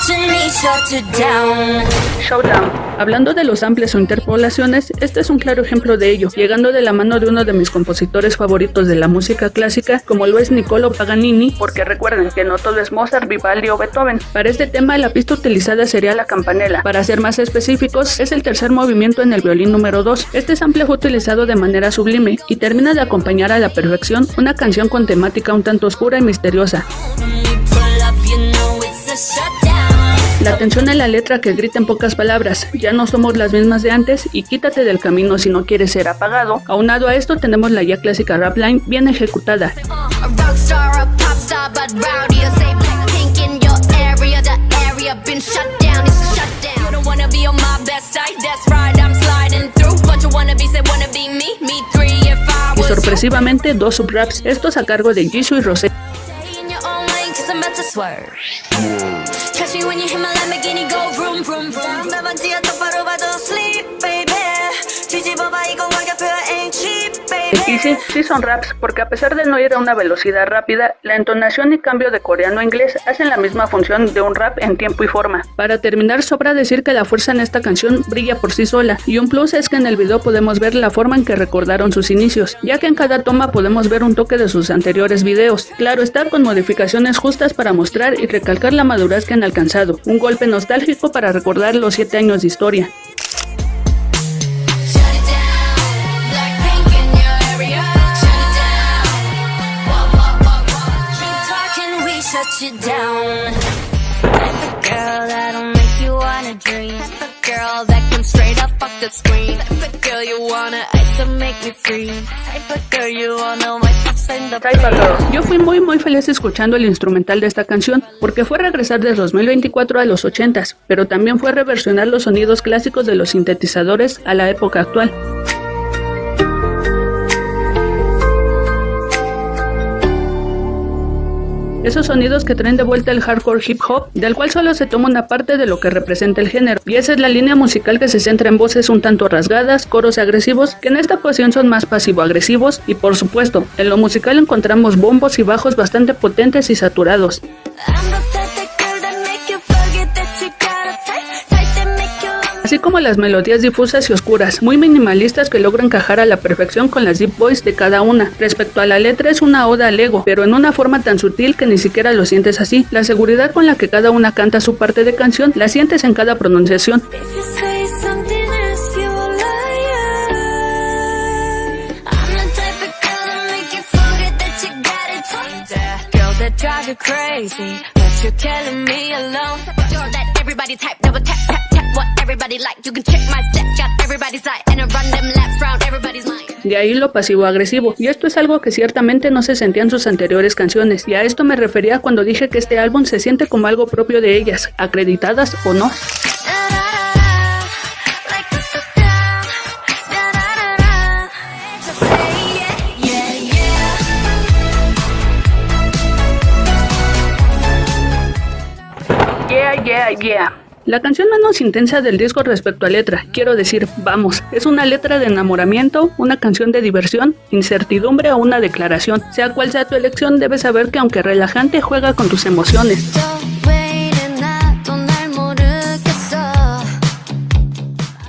watching me shut it down. Showdown. Hablando de los samples o interpolaciones, este es un claro ejemplo de ello, llegando de la mano de uno de mis compositores favoritos de la música clásica, como lo es Niccolò Paganini, porque recuerden que no todo es Mozart, Vivaldi o Beethoven. Para este tema, la pista utilizada sería la campanella. Para ser más específicos, es el tercer movimiento en el violín número 2. Este sample fue utilizado de manera sublime y termina de acompañar a la perfección una canción con temática un tanto oscura y misteriosa. La atención en la letra que grita en pocas palabras, ya no somos las mismas de antes y quítate del camino si no quieres ser apagado. Aunado a esto tenemos la ya clásica rap line bien ejecutada. Y sorpresivamente dos subraps, estos a cargo de Jisoo y Rosé. Catch me when you hit my Lamborghini, go vroom vroom vroom. 매번 뛰어똑바로 봐도 sleep, baby. 뒤집어봐 이건 가격표가 ain't cheap, baby. Y sí son raps, porque a pesar de no ir a una velocidad rápida, la entonación y cambio de coreano a inglés hacen la misma función de un rap en tiempo y forma. Para terminar, sobra decir que la fuerza en esta canción brilla por sí sola, y un plus es que en el video podemos ver la forma en que recordaron sus inicios, ya que en cada toma podemos ver un toque de sus anteriores videos. Claro está, con modificaciones justas para mostrar y recalcar la madurez que han alcanzado, un golpe nostálgico para recordar los 7 años de historia. Shut you down. Type of girl that'll make you wanna dream. Type of girl that comes straight up off the screen. Type of girl you wanna ice to make me free. Type of girl you wanna wipe up in the plane. Yo fui muy feliz escuchando el instrumental de esta canción, porque fue regresar del 2024 a los 80s, pero también fue reversionar los sonidos clásicos de los sintetizadores a la época actual. Esos sonidos que traen de vuelta el hardcore hip hop, del cual solo se toma una parte de lo que representa el género, y esa es la línea musical que se centra en voces un tanto rasgadas, coros agresivos, que en esta ocasión son más pasivo-agresivos, y por supuesto, en lo musical encontramos bombos y bajos bastante potentes y saturados. Así como las melodías difusas y oscuras, muy minimalistas que logran encajar a la perfección con las deep voice de cada una. Respecto a la letra, es una oda al ego, pero en una forma tan sutil que ni siquiera lo sientes así. La seguridad con la que cada una canta su parte de canción, la sientes en cada pronunciación. De ahí lo pasivo-agresivo, y esto es algo que ciertamente no se sentía en sus anteriores canciones, y a esto me refería cuando dije que este álbum se siente como algo propio de ellas, acreditadas o no. Yeah. La canción menos intensa del disco respecto a letra, quiero decir, vamos, es una letra de enamoramiento, una canción de diversión, incertidumbre o una declaración. Sea cual sea tu elección, debes saber que aunque relajante, juega con tus emociones.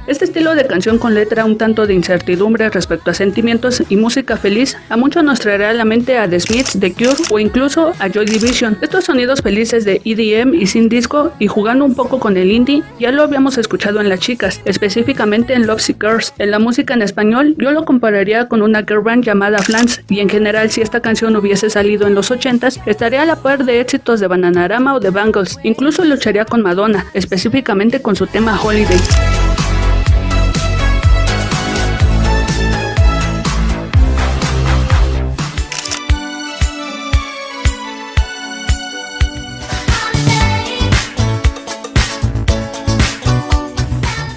Este estilo de canción con letra un tanto de incertidumbre respecto a sentimientos y música feliz a muchos nos traerá a la mente a The Smiths, The Cure o incluso a Joy Division. Estos sonidos felices de EDM y synth disco, y jugando un poco con el indie, ya lo habíamos escuchado en las chicas, específicamente en Lovesick Girls. En la música en español yo lo compararía con una girl band llamada Flans, y en general si esta canción hubiese salido en los 80s estaría a la par de éxitos de Bananarama o de Bangles. Incluso lucharía con Madonna, específicamente con su tema Holiday.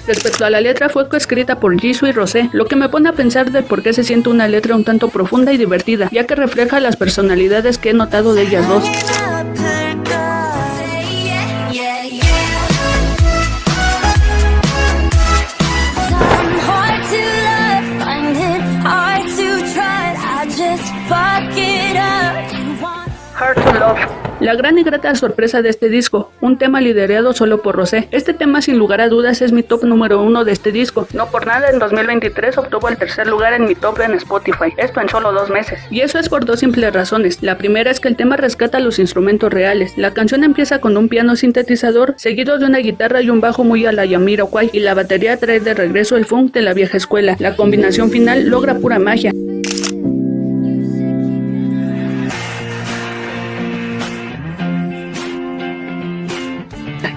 Respecto a la letra, fue coescrita por Jisoo y Rosé, lo que me pone a pensar de por qué se siente una letra un tanto profunda y divertida, ya que refleja las personalidades que he notado de ellas dos. Hard to Love. La gran y grata sorpresa de este disco, un tema liderado solo por Rosé. Este tema sin lugar a dudas es mi top número 1 de este disco. No por nada en 2023 obtuvo el tercer lugar en mi top en Spotify, esto en solo 2 meses. Y eso es por 2 simples razones. La primera es que el tema rescata los instrumentos reales. La canción empieza con un piano sintetizador, seguido de una guitarra y un bajo muy a la Jamiroquai, y la batería trae de regreso el funk de la vieja escuela. La combinación final logra pura magia.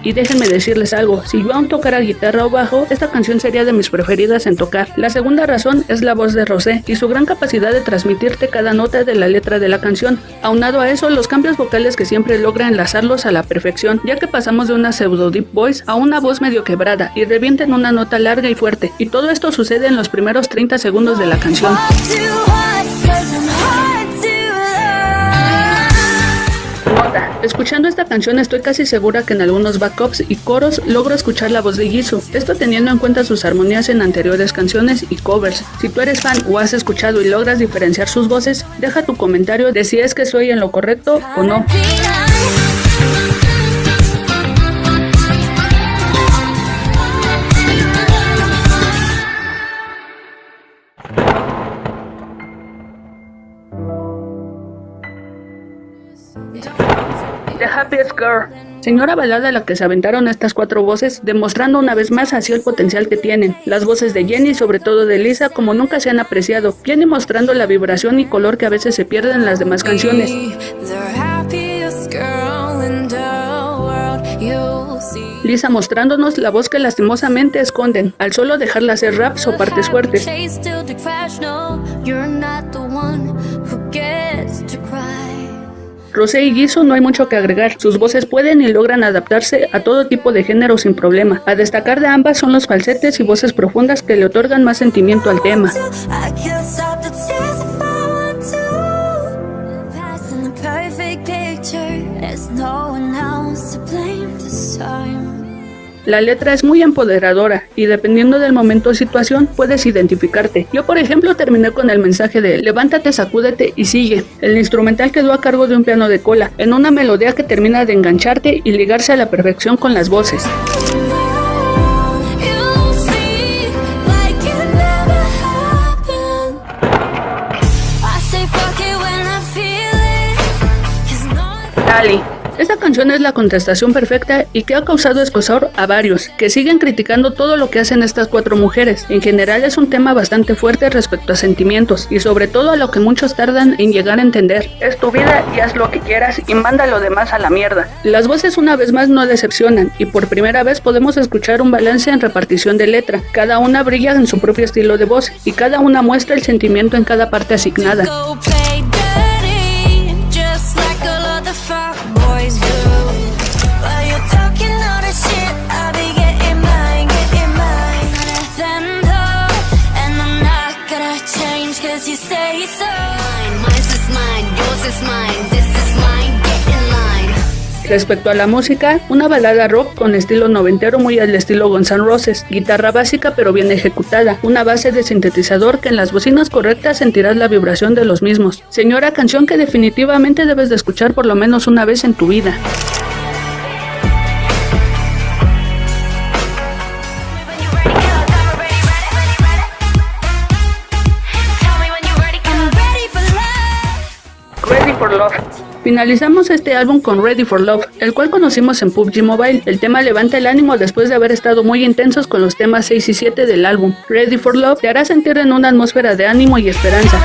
Y déjenme decirles algo, si yo aún tocara guitarra o bajo, esta canción sería de mis preferidas en tocar. La segunda razón es la voz de Rosé y su gran capacidad de transmitirte cada nota de la letra de la canción. Aunado a eso, los cambios vocales que siempre logra enlazarlos a la perfección, ya que pasamos de una pseudo deep voice a una voz medio quebrada y revienta en una nota larga y fuerte. Y todo esto sucede en los primeros 30 segundos de la canción. Escuchando esta canción estoy casi segura que en algunos backups y coros logro escuchar la voz de Jisoo, esto teniendo en cuenta sus armonías en anteriores canciones y covers. Si tú eres fan o has escuchado y logras diferenciar sus voces, deja tu comentario de si es que soy en lo correcto o no. The Happiest Girl. Señora balada a la que se aventaron estas 4 voces, demostrando una vez más así el potencial que tienen. Las voces de Jennie y sobre todo de Lisa como nunca se han apreciado. Jennie mostrando la vibración y color que a veces se pierde en las demás canciones. Lisa mostrándonos la voz que lastimosamente esconden, al solo dejarla hacer raps o partes fuertes. Rosé y Jisoo no hay mucho que agregar, sus voces pueden y logran adaptarse a todo tipo de género sin problema. A destacar de ambas son los falsetes y voces profundas que le otorgan más sentimiento al tema. La letra es muy empoderadora y dependiendo del momento o situación puedes identificarte. Yo por ejemplo terminé con el mensaje de levántate, sacúdete y sigue. El instrumental quedó a cargo de un piano de cola, en una melodía que termina de engancharte y ligarse a la perfección con las voces. Dale. Esta canción es la contestación perfecta y que ha causado escozor a varios, que siguen criticando todo lo que hacen estas 4 mujeres. En general es un tema bastante fuerte respecto a sentimientos y sobre todo a lo que muchos tardan en llegar a entender. Es tu vida y haz lo que quieras y manda lo demás a la mierda. Las voces una vez más no decepcionan y por primera vez podemos escuchar un balance en repartición de letra. Cada una brilla en su propio estilo de voz y cada una muestra el sentimiento en cada parte asignada. Respecto a la música, una balada rock con estilo noventero muy al estilo Guns N' Roses, guitarra básica pero bien ejecutada, una base de sintetizador que en las bocinas correctas sentirás la vibración de los mismos. Señora, canción que definitivamente debes de escuchar por lo menos una vez en tu vida. Ready for Love. Finalizamos este álbum con Ready for Love, el cual conocimos en PUBG Mobile. El tema levanta el ánimo después de haber estado muy intensos con los temas 6 y 7 del álbum. Ready for Love te hará sentir en una atmósfera de ánimo y esperanza.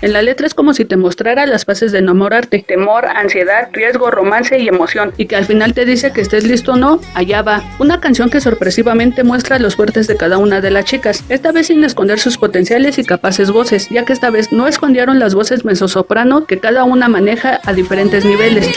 En la letra es como si te mostrara las fases de enamorarte, temor, ansiedad, riesgo, romance y emoción, y que al final te dice que estés listo o no, allá va. Una canción que sorpresivamente muestra los fuertes de cada una de las chicas, esta vez sin esconder sus potenciales y capaces voces, ya que esta vez no escondieron las voces mezzosoprano que cada una maneja a diferentes niveles.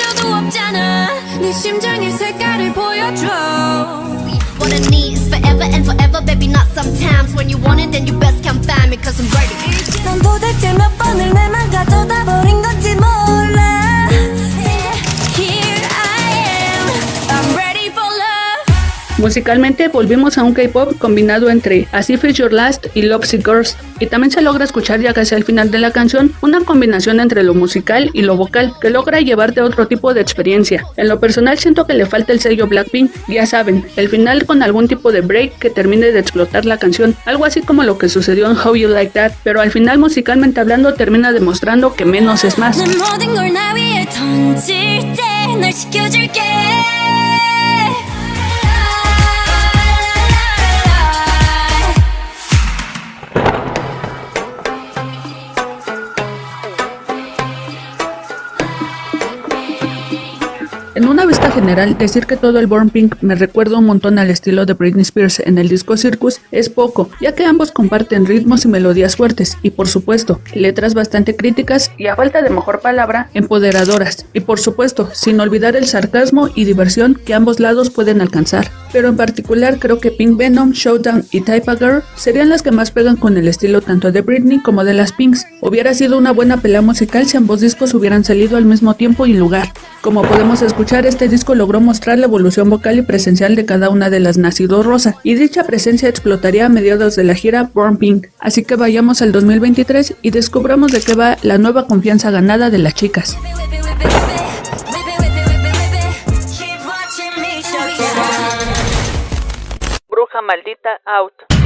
Musicalmente volvimos a un K-pop combinado entre As If It's Your Last y Lovesick Girls, y también se logra escuchar ya casi al final de la canción una combinación entre lo musical y lo vocal que logra llevarte a otro tipo de experiencia. En lo personal siento que le falta el sello Blackpink, ya saben, el final con algún tipo de break que termine de explotar la canción, algo así como lo que sucedió en How You Like That, pero al final musicalmente hablando termina demostrando que menos es más. En una vista general, decir que todo el Born Pink me recuerda un montón al estilo de Britney Spears en el disco Circus es poco, ya que ambos comparten ritmos y melodías fuertes, y por supuesto, letras bastante críticas y a falta de mejor palabra, empoderadoras, y por supuesto, sin olvidar el sarcasmo y diversión que ambos lados pueden alcanzar. Pero en particular creo que Pink Venom, Showdown y Type of Girl serían las que más pegan con el estilo tanto de Britney como de las Pinks. Hubiera sido una buena pelea musical si ambos discos hubieran salido al mismo tiempo y lugar. Como podemos escuchar, este disco logró mostrar la evolución vocal y presencial de cada una de las Nacido Rosa, y dicha presencia explotaría a mediados de la gira Born Pink. Así que vayamos al 2023 y descubramos de qué va la nueva confianza ganada de las chicas. Bruja maldita out.